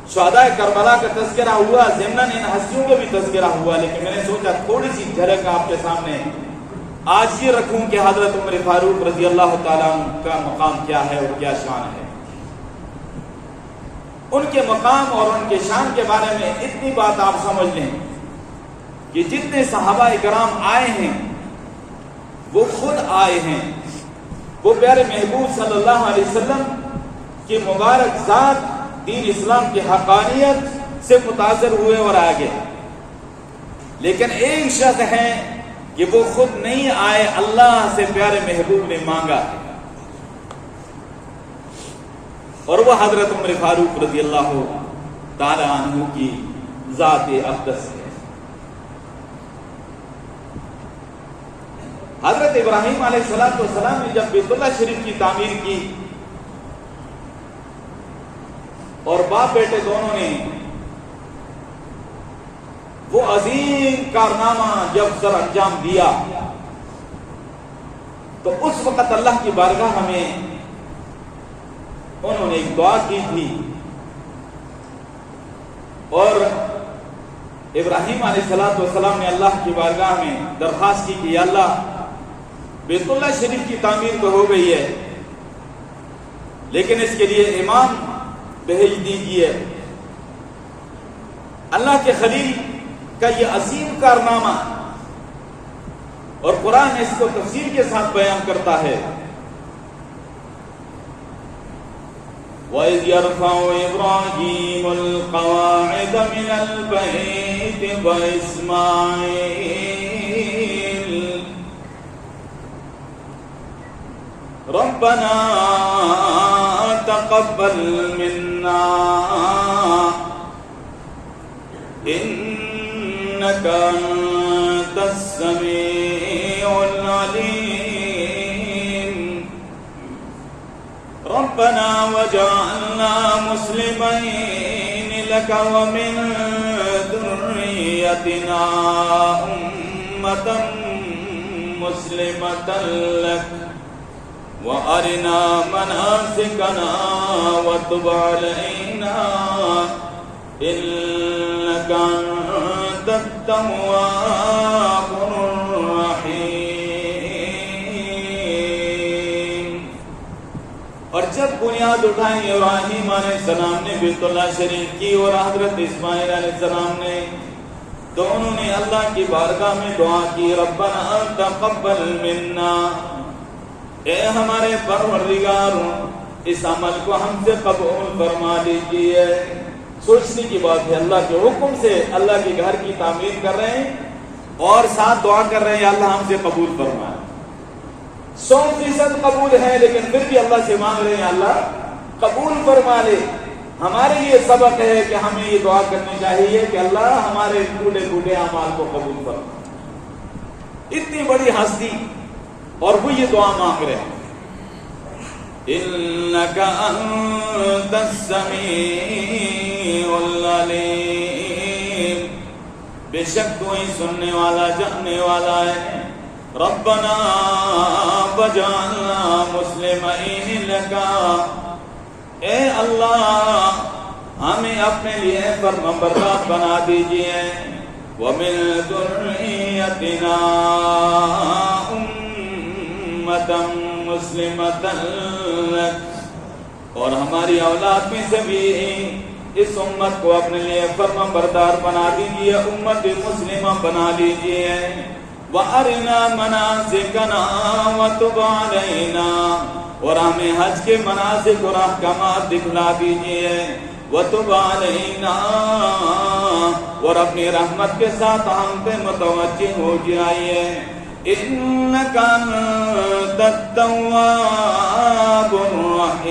شہداء کربلا کا تذکرہ ہوا، ضمناً ان ہستیوں کا بھی تذکرہ ہوا، لیکن میں نے سوچا تھوڑی سی جھلک آپ کے سامنے آج یہ رکھوں کہ حضرت عمر فاروق رضی اللہ تعالیٰ عنہ کا مقام کیا ہے اور کیا شان ہے۔ ان کے مقام اور ان کے شان کے بارے میں اتنی بات آپ سمجھ لیں کہ جتنے صحابہ کرام آئے ہیں وہ خود آئے ہیں، وہ پیارے محبوب صلی اللہ علیہ وسلم کی مبارک ذات دین اسلام کی حقانیت سے متاثر ہوئے اور آ گئے، لیکن ایک شخص ہے کہ وہ خود نہیں آئے، اللہ سے پیارے محبوب نے مانگا، اور وہ حضرت عمر فاروق رضی اللہ تعالی عنہ کی ذات اقدس ہے۔ حضرت ابراہیم علیہ السلام نے جب بیت اللہ شریف کی تعمیر کی اور باپ بیٹے دونوں نے وہ عظیم کارنامہ جب سر انجام دیا تو اس وقت اللہ کی بارگاہ میں انہوں نے ایک دعا کی تھی، اور ابراہیم علیہ السلام نے اللہ کی بارگاہ میں درخواست کی کہ یا اللہ بیت اللہ شریف کی تعمیر تو ہو گئی ہے، لیکن اس کے لیے امام بھیج دیجیے۔ اللہ کے خلیل کا یہ عظیم کارنامہ، اور قرآن اس کو تفصیل کے ساتھ بیان کرتا ہے، وَإِذْ يَرْفَعُ إِبْرَاهِيمُ الْقَوَاعِدَ مِنَ الْبَيْتِ وَإِسْمَاعِيلُ رَبَّنَا تَقَبَّلْ مِنَّا إِنَّكَ أَنْتَ السَّمِيعُ الْعَلِيمُ رَبَّنَا وَاجْعَلْنَا مُسْلِمَيْنِ لَكَ وَمِنْ ذُرِّيَّتِنَا أُمَّةً مُسْلِمَةً لَكَ وَأَرِنَا مَنَاسِكَنَا وَتُبْ عَلَيْنَا إِنَّكَ أَنْتَ التَّوَّابُ الرَّحِيمُ۔ اور جب بنیاد اٹھائی ابراہیم علیہ السلام نے بیت اللہ شریف کی اور حضرت اسماعیل علیہ السلام نے، تو انہوں نے اللہ کی بارگاہ میں دعا کی، ربنا تقبل منا، اے ہمارے پروردگار اس عمل کو ہم سے قبول فرما لیجیے۔ سوچنے کی بات ہے، اللہ کے حکم سے اللہ کے گھر کی تعمیر کر رہے ہیں اور ساتھ دعا کر رہے ہیں اللہ ہم سے قبول فرمائے۔ 100% قبول ہے، لیکن پھر بھی اللہ سے مانگ رہے ہیں اللہ قبول فرما لے۔ ہمارے لیے سبق ہے کہ ہمیں یہ دعا کرنی چاہیے کہ اللہ ہمارے ٹوٹے پھوٹے اعمال کو قبول فرما۔ اتنی بڑی ہستی اور وہ یہ دعا مانگ رہے ہیں، إِنَّكَ أَنْتَ السَّمِيعُ الْعَلِيمُ، بے شک تو ہی سننے والا جاننے والا ہے۔ رَبَّنَا وَاجْعَلْنَا مُسْلِمَيْنِ لَكَ، اے اللہ ہمیں اپنے لیے فرمانبردار بنا دیجئے، وَمِن ذُرِّيَّتِنَا أُمَّةً مُسْلِمَةً لَكَ، اور ہماری اولاد میں سے بھی اس امت کو اپنے لیے فرمانبردار بنا دیجئے، امت مسلمہ بنا لیجئے۔ وَأَرِنَا مَنَاسِكَنَا وَتُبْ عَلَيْنَا، اور ہمیں حج کے مناسک اور احکامات دکھلا دیجئے۔ وَتُبْ عَلَيْنَا، اور اپنی رحمت کے ساتھ ہم پہ متوجہ ہو جائیے۔ إِنَّكَ أَنْتَ التَّوَّابُ الرَّحِيمُ،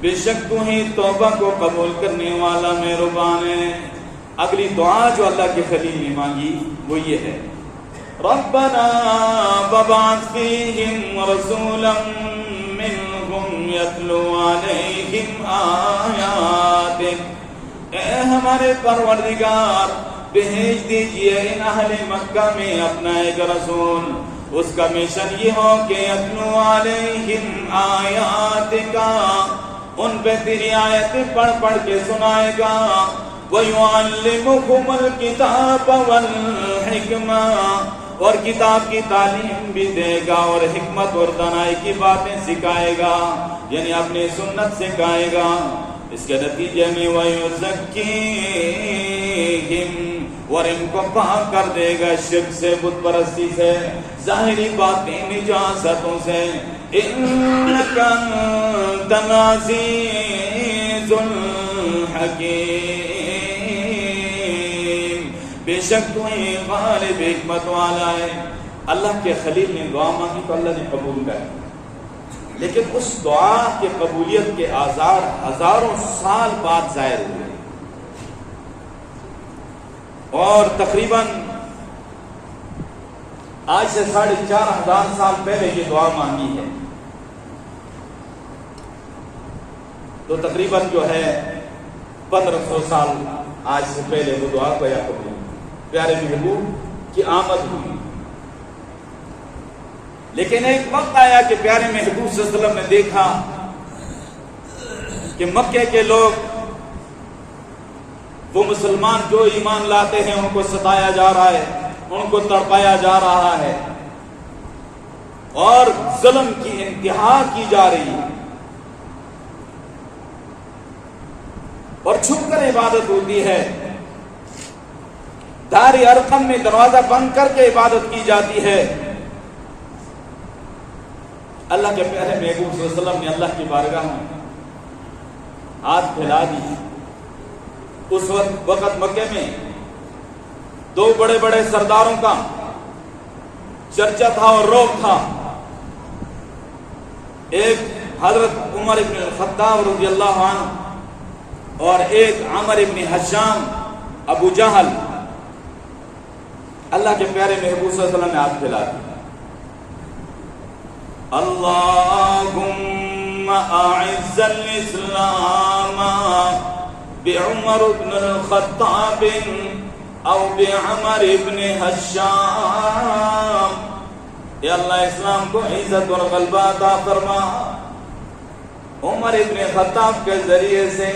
بے شک تو ہی توبہ کو قبول کرنے والا مہربان ہے۔ اگلی دعا جو اللہ کے خلیل نے مانگی وہ یہ ہے، رَبَّنَا وَابْعَثْ فِيهِمْ رَسُولًا مِّنْهُمْ يَتْلُو عَلَيْهِمْ آيَاتِكَ، اے ہمارے پروردگار بھیج دیجئے ان اہل مکہ میں اپنا ایک رسول، اس کا مشن یہ ہو کہ یتلو علیہم آیاتک، ان پہ تیری آیتیں پڑھ پڑھ کے سنائے گا. وَيُعَلِّمُكُمُ الْكِتَابَ وَالْحِكْمَةَ اور کتاب کی تعلیم بھی دے گا اور حکمت اور دانائی کی باتیں سکھائے گا، یعنی اپنی سنت سکھائے گا. اس کے نتیجے میں وَيُزَكِّيهِمْ اور ان کو پاک کر دے گا شرک سے، بت پرستی سے، ظاہری باتیں نجاستوں سے. إِنَّكَ أَنْتَ الْعَزِيزُ الْحَكِيمُ بے شک تو ہی غالب حکمت والا ہے. اللہ کے خلیل نے دعا مانگی تو اللہ نے قبول کر، لیکن اس دعا کے قبولیت کے آثار ہزاروں سال بعد ظاہر ہوئے، اور تقریباً آج سے 4,500 سال پہلے یہ دعا مانگی ہے. تو تقریباً جو ہے 1500 سال آج سے پہلے وہ دعا کو یا قبول پیارے محبوب کی آمد ہوئی. لیکن ایک وقت آیا کہ پیارے محبوب صلی اللہ علیہ وسلم نے دیکھا کہ مکے کے لوگ، وہ مسلمان جو ایمان لاتے ہیں ان کو ستایا جا رہا ہے، ان کو تڑپایا جا رہا ہے، اور ظلم کی انتہا کی جا رہی ہے، اور چھپ کر عبادت ہوتی ہے. دار ارقم میں دروازہ بند کر کے عبادت کی جاتی ہے. اللہ کے پیارے محبوب صلی اللہ علیہ وسلم نے اللہ کی بارگاہ میں ہاتھ پھیلا دی. اس وقت مکے میں 2 بڑے بڑے سرداروں کا چرچا تھا اور روب تھا. ایک حضرت عمر ابن الخطاب رضی اللہ عنہ اور ایک عمر ابن حشام ابو جہل. اللہ کے پیارے محبوب صلی اللہ علیہ وسلم نے ہاتھ پھیلا دی. اللہم اعز الاسلام بعمر ابن الخطاب او بعمر ابن حشام. یا اللہ اسلام کو عزت اور غلبہ عطا فرما عمر ابن خطاب کے ذریعے سے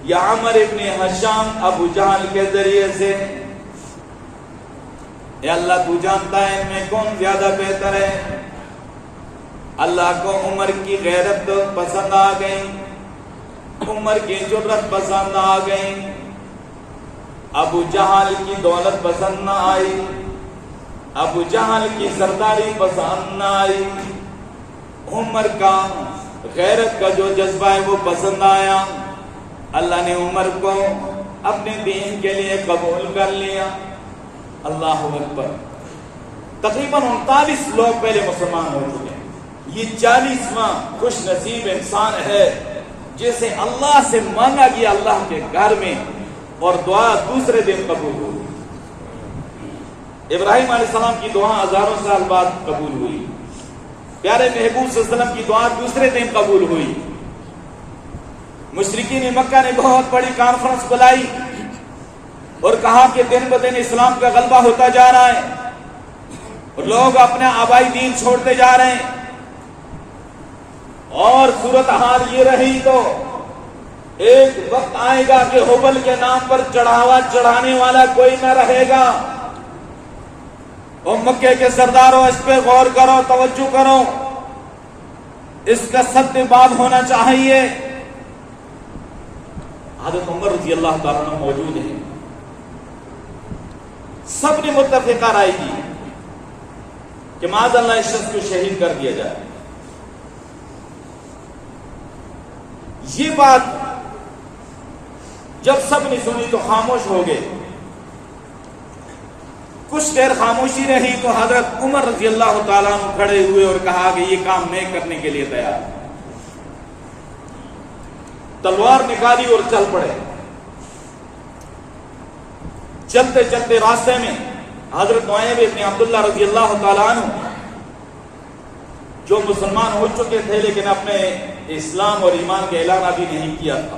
یا عمر ابن حشام ابو جہل کے ذریعے سے. اے اللہ تو جانتا ہے ان میں کون زیادہ بہتر ہے. اللہ کو عمر کی غیرت پسند آ گئی، عمر کی جرت پسند آ گئی، ابو جہل کی دولت پسند نہ آئی، ابو جہل کی سرداری پسند نہ آئی. عمر کا غیرت کا جو جذبہ ہے وہ پسند آیا. اللہ نے عمر کو اپنے دین کے لیے قبول کر لیا. اللہ اکبر. تقریباً 39 لوگ پہلے مسلمان ہو چکے ہیں. یہ 40واں خوش نصیب انسان ہے جسے اللہ سے مانگا گیا اللہ کے گھر میں، اور دعا دوسرے دن قبول ہوئی. ابراہیم علیہ السلام کی دعا ہزاروں سال بعد قبول ہوئی. پیارے محبوب صلی اللہ علیہ وسلم کی دعا دوسرے دن قبول ہوئی. مشرکین مکہ نے بہت بڑی کانفرنس بلائی اور کہا کہ دن بدن اسلام کا غلبہ ہوتا جا رہا ہے اور لوگ اپنے آبائی دین چھوڑتے جا رہے ہیں، اور صورتحال یہ رہی تو ایک وقت آئے گا کہ حبل کے نام پر چڑھاوا چڑھانے والا کوئی نہ رہے گا. اور مکے کے سرداروں اس پہ غور کرو، توجہ کرو، اس کا سد باب ہونا چاہیے. حضرت عمر رضی اللہ تعالیٰ عنہ موجود ہیں. سب نے متفقہ رائے کی کہ معاذ اللہ اس شخص کو شہید کر دیا جائے. یہ بات جب سب نے سنی تو خاموش ہو گئے. کچھ دیر خاموشی رہی تو حضرت عمر رضی اللہ تعالیٰ عنہ کھڑے ہوئے اور کہا کہ یہ کام میں کرنے کے لیے تیار. تلوار نکالی اور چل پڑے. چلتے چلتے راستے میں حضرت نعیم ابن عبداللہ رضی اللہ تعالیٰ عنہ جو مسلمان ہو چکے تھے لیکن اپنے اسلام اور ایمان کا اعلان ابھی نہیں کیا تھا،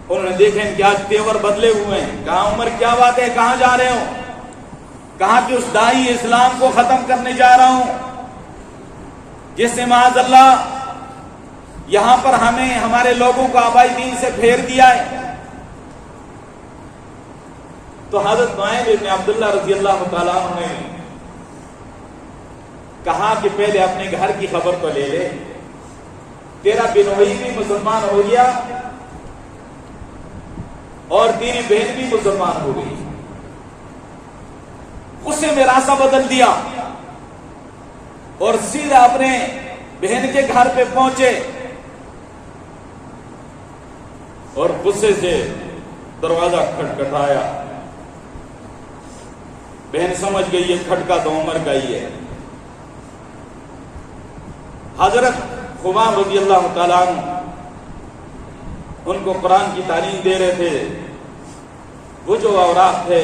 انہوں نے دیکھا ان کے آج تیور بدلے ہوئے ہیں. کہا عمر کیا بات ہے، کہاں جا رہے ہو؟ کہا کہ اس داعی اسلام کو ختم کرنے جا رہا ہوں جس نے معاذ اللہ یہاں پر ہمیں ہمارے لوگوں کو آبائی دین سے پھیر دیا ہے. تو حضرت نعیم ابن عبداللہ رضی اللہ تعالیٰ عنہ نے کہا کہ پہلے اپنے گھر کی خبر تو لے لے. تیرا بنوئی بھی مسلمان ہو گیا اور تیری بہن بھی مسلمان ہو گئی. اس نے راستہ بدل دیا اور سیدھا اپنے بہن کے گھر پہ پہنچے اور غصے سے دروازہ کھٹکھٹایا. بہن سمجھ گئی یہ کھٹکا تو عمر کا ہی ہے. حضرت خباب رضی اللہ تعالیٰ عنہ ان کو قرآن کی تعلیم دے رہے تھے. وہ جو اوراق تھے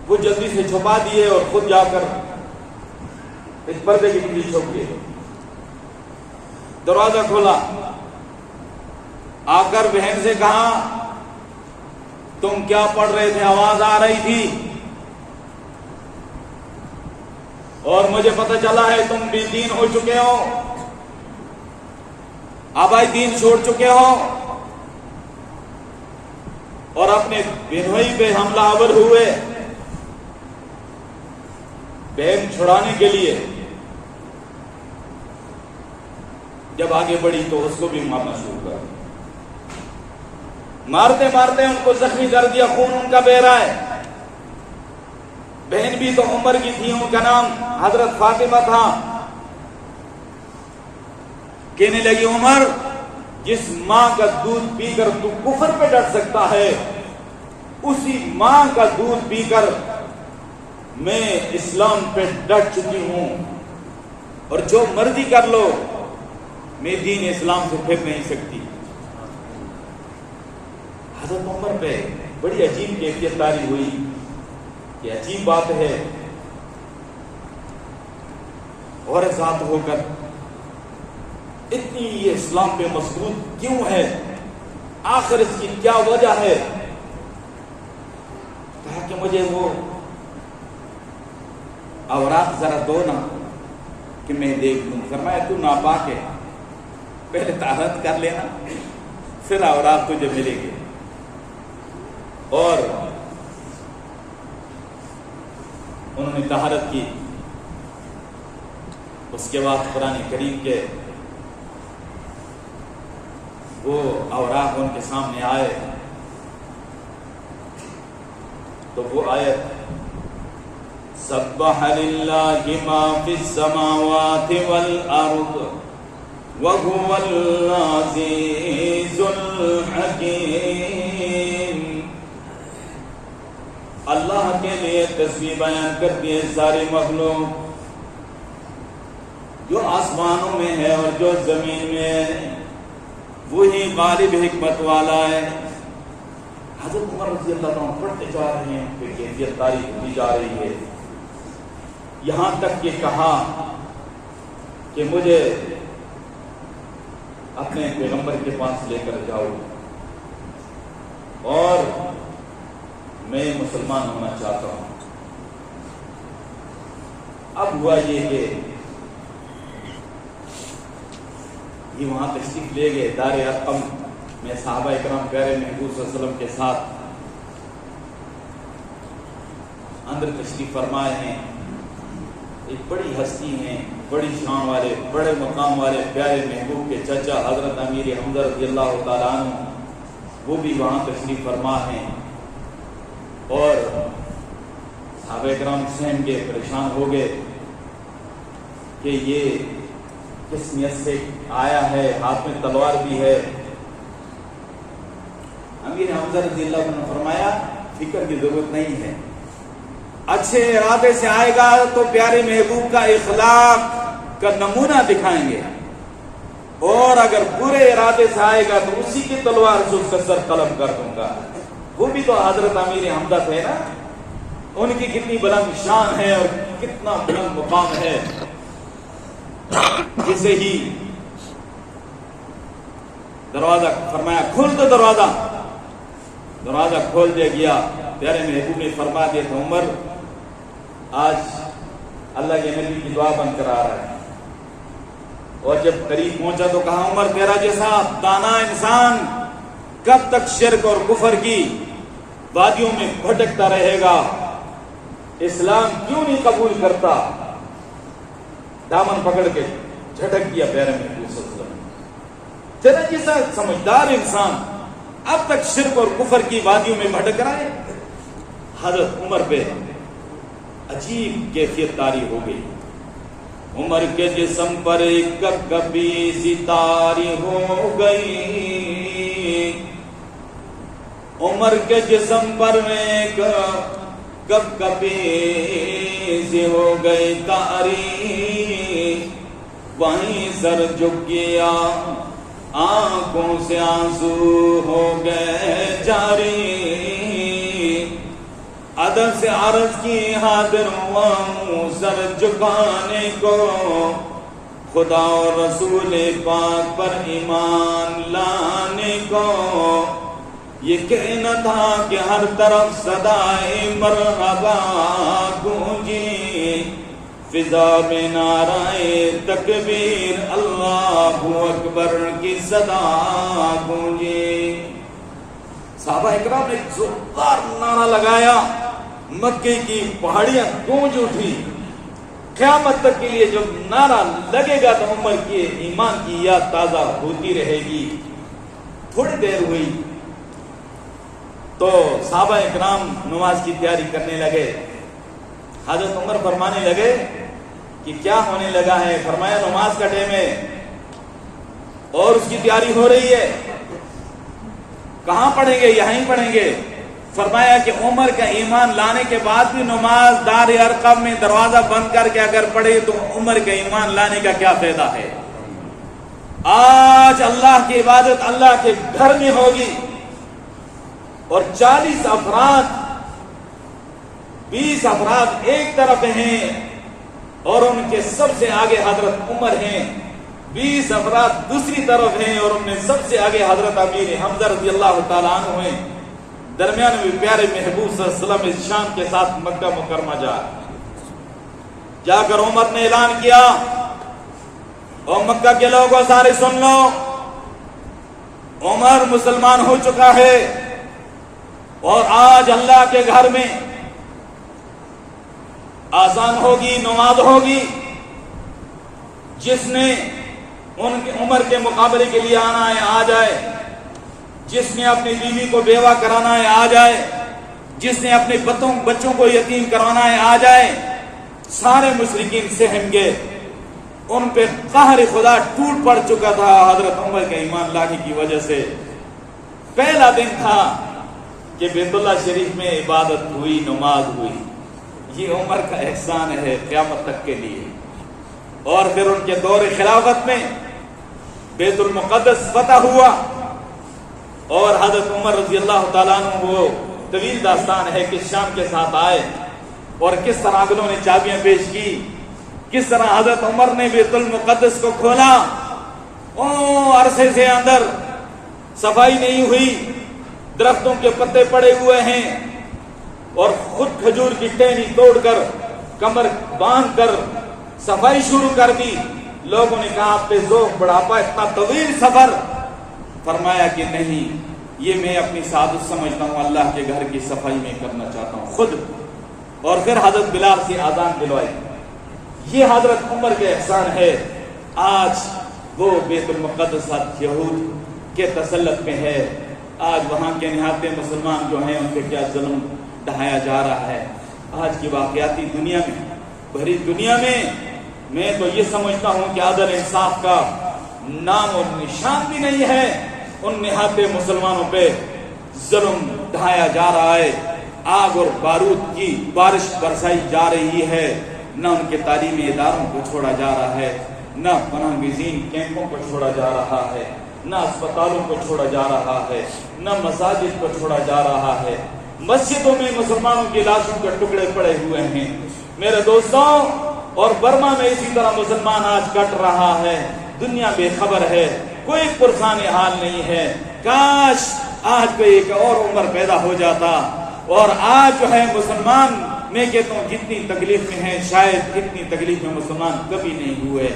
وہ جلدی سے چھپا دیے اور خود جا کر اس پردے کے پیچھے چھپ گئے. دروازہ کھولا, آ کر بہن سے کہا تم کیا پڑھ رہے تھے؟ آواز آ رہی تھی اور مجھے پتہ چلا ہے تم بے دین ہو چکے ہو, آبائی دین چھوڑ چکے ہو اور اپنے بہنوئی پہ حملہ آور ہوئے. بہن چھڑانے کے لیے جب آگے بڑھی تو اس کو بھی مارنا شروع کر. مارتے مارتے ان کو زخمی کر دیا, خون ان کا بہ رہا ہے. بہن بھی تو عمر کی تھی, ان کا نام حضرت فاطمہ تھا. کہنے لگی عمر جس ماں کا دودھ پی کر تو کفر پہ ڈٹ سکتا ہے اسی ماں کا دودھ پی کر میں اسلام پہ ڈٹ چکی ہوں, اور جو مرضی کر لو میں دین اسلام سے پھر نہیں سکتی. حضرت عمر پہ بڑی عجیب کیفیت طاری ہوئی. یہ عجیب بات ہے, اور ذات ہو کر اتنی یہ اسلام پہ مسدود کیوں ہے, آخر اس کی کیا وجہ ہے؟ کہا کہ مجھے وہ اوراق ذرا دو نا کہ میں دیکھ لوں. فرمایا تو ناپاک ہے, پہلے طہارت کر لینا پھر اوراق تجھے ملے گی. اور انہوں نے طہارت کی. اس کے بعد قرآن کریم کے وہ اوراق ان کے سامنے آئے تو وہ آیت سبح للہ ما فی السماوات والارض وهو العزیز الحکیم. اللہ کے لیے تسبیح بیان کرتی ہے ساری مخلوق, جو آسمانوں میں ہے اور جو زمین میں ہے, وہی غالب حکمت والا ہے. حضرت عمر رضی اللہ عنہ پڑھتے جا رہے ہیں, پھر کیفیت تاریخ ہوتی جا رہی ہے, یہاں تک کہ کہا کہ مجھے اپنے پیغمبر کے پاس لے کر جاؤ اور میں مسلمان ہونا چاہتا ہوں. اب ہوا یہ کہ یہ وہاں تشریف لے گئے دار ارقم میں صحابہ اکرام پیارے محبوب صلی اللہ علیہ وسلم کے ساتھ اندر تشریف فرمائے ہیں. ایک بڑی ہستی ہیں, بڑی شان والے, بڑے مقام والے پیارے محبوب کے چچا حضرت امیر حمزہ رضی اللہ تعالیٰ عنہ, وہ بھی وہاں تشریف فرما ہیں. اور صحابہ اکرام سہم کے پریشان ہو گئے کہ یہ کس نیت سے آیا ہے, ہاتھ میں تلوار بھی ہے. امیر حمزہ رضی اللہ عنہ نے فرمایا فکر کی ضرورت نہیں ہے, اچھے ارادے سے آئے گا تو پیارے محبوب کا اخلاق کا نمونہ دکھائیں گے, اور اگر برے ارادے سے آئے گا تو اسی کی تلوار سے اس کا سر قلم کر دوں گا. وہ بھی تو حضرت امیر حمزہ تھے نا, ان کی کتنی بلند شان ہے اور کتنا بلند مقام ہے. جسے ہی دروازہ فرمایا کھول دو, دروازہ کھول دیا گیا. پیارے محبوب نے فرما دیا تھا عمر آج اللہ کے نبی کی دعا بن کر آ رہا ہے, اور جب قریب پہنچا تو کہا عمر تیرا جیسا دانا انسان کب تک شرک اور کفر کی وادیوں میں بھٹکتا رہے گا؟ اسلام کیوں نہیں قبول کرتا؟ دامن پکڑ کے جھٹک دیا پیر میں تیرا جیسا سمجھدار انسان اب تک شرک اور کفر کی وادیوں میں بھٹک رہا ہے۔ حضرت عمر پہ عجیب کیفیت طاری ہو گئی۔ عمر کے جسم پر ایک کبھی ستاری ہو گئی، عمر کے جسم پر ایک کبھی سی ہو گئی تاری، وہیں سر جھک گیا آنکھوں سے آنسو ہو گئے جاری، ادب سے عرض کی حاضر ہوں سر جھکانے کو، خدا اور رسول پاک پر ایمان لانے کو، یہ کہنا تھا کہ ہر طرف صدائے مرحبا گونجی، فضا میں نعرائے تکبیر اللہ اکبر کی صدا گونجی۔ صحابہ اکرام نے ایک زوردار نعرہ لگایا، مکے کی پہاڑیاں گونج اٹھی۔ قیامت تک کے لیے جب نعرہ لگے گا تو عمر کے ایمان کی یاد تازہ ہوتی رہے گی۔ تھوڑی دیر ہوئی تو صحابہ اکرام نماز کی تیاری کرنے لگے۔ حضرت عمر فرمانے لگے کہ کیا ہونے لگا ہے؟ فرمایا نماز کا ٹائم ہے اور اس کی تیاری ہو رہی ہے، کہاں پڑھیں گے؟ یہیں پڑھیں گے۔ فرمایا کہ عمر کا ایمان لانے کے بعد بھی نماز دار ارقم میں دروازہ بند کر کے اگر پڑھے تو عمر کا ایمان لانے کا کیا فائدہ ہے؟ آج اللہ کی عبادت اللہ کے گھر میں ہوگی اور 40 افراد 20 افراد ایک طرف ہیں اور ان کے سب سے آگے حضرت عمر ہیں، 20 افراد دوسری طرف ہیں اور ان میں سب سے آگے حضرت امیر حمزہ رضی اللہ تعالیٰ عنہ ہیں۔ درمیان میں پیارے محبوب صلی اللہ علیہ وسلم اس شام کے ساتھ مکہ مکرمہ جا کر عمر نے اعلان کیا، اور مکہ کے لوگوں سارے سن لو، عمر مسلمان ہو چکا ہے اور آج اللہ کے گھر میں آزان ہوگی، نماز ہوگی، جس نے ان کے عمر کے مقابلے کے لیے آنا ہے آ جائے، جس نے اپنی بیوی کو بیوہ کرانا ہے آ جائے، جس نے اپنے بچوں کو یتیم کروانا ہے آ جائے۔ سارے مشرکین سہم گئے، ان پہ قہر خدا ٹوٹ پڑ چکا تھا حضرت عمر کے ایمان لانے کی وجہ سے۔ پہلا دن تھا کہ بیت اللہ شریف میں عبادت ہوئی، نماز ہوئی، یہ عمر کا احسان ہے قیامت تک کے لیے۔ اور پھر ان کے دور خلافت میں بیت المقدس فتح ہوا اور حضرت عمر رضی اللہ تعالیٰ عنہ، وہ طویل داستان ہے، کس شام کے ساتھ آئے اور کس طرح اگلوں نے چابیاں پیش کی، کس طرح حضرت عمر نے بیت المقدس کو کھولا۔ عرصے سے اندر صفائی نہیں ہوئی، درختوں کے پتے پڑے ہوئے ہیں اور خود کھجور کی ٹہنی توڑ کر کمر باندھ کر صفائی شروع کر دی۔ لوگوں نے کہا آپ پہ ذوق بڑھاپا، اتنا طویل سفر؟ فرمایا کہ نہیں، یہ میں اپنی سعادت سمجھتا ہوں، اللہ کے گھر کی صفائی میں کرنا چاہتا ہوں خود۔ اور پھر حضرت بلال سے آذان دلوائی۔ یہ حضرت عمر کے احسان ہے۔ آج وہ بیت المقدس یہود کے تسلط میں ہے، آج وہاں کے نہاتے مسلمان جو ہیں ان پہ کیا ظلم ڈھایا جا رہا ہے۔ آج کی واقعاتی دنیا میں، بھری دنیا میں تو یہ سمجھتا ہوں کہ عدل انصاف کا نام اور نشان بھی نہیں ہے۔ ان نہاتے مسلمانوں پہ ظلم ڈھایا جا رہا ہے، آگ اور بارود کی بارش برسائی جا رہی ہے، نہ ان کے تعلیمی اداروں کو چھوڑا جا رہا ہے، نہ پناہ گزین کیمپوں کو چھوڑا جا رہا ہے، نہ اسپتالوں کو چھوڑا جا رہا ہے، نہ مساجد کو چھوڑا جا رہا ہے۔ مسجدوں میں مسلمانوں کی لاشوں کے ٹکڑے پڑے ہوئے ہیں میرے دوستوں، اور برما میں اسی طرح مسلمان آج کٹ رہا ہے۔ دنیا بے خبر ہے، کوئی پرسان حال نہیں ہے۔ کاش آج کوئی ایک اور عمر پیدا ہو جاتا، اور آج جو ہے مسلمان، میں کہتا ہوں جتنی تکلیف میں ہیں شاید اتنی تکلیف میں مسلمان کبھی نہیں ہوئے،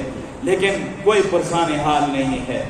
لیکن کوئی پرسان حال نہیں ہے۔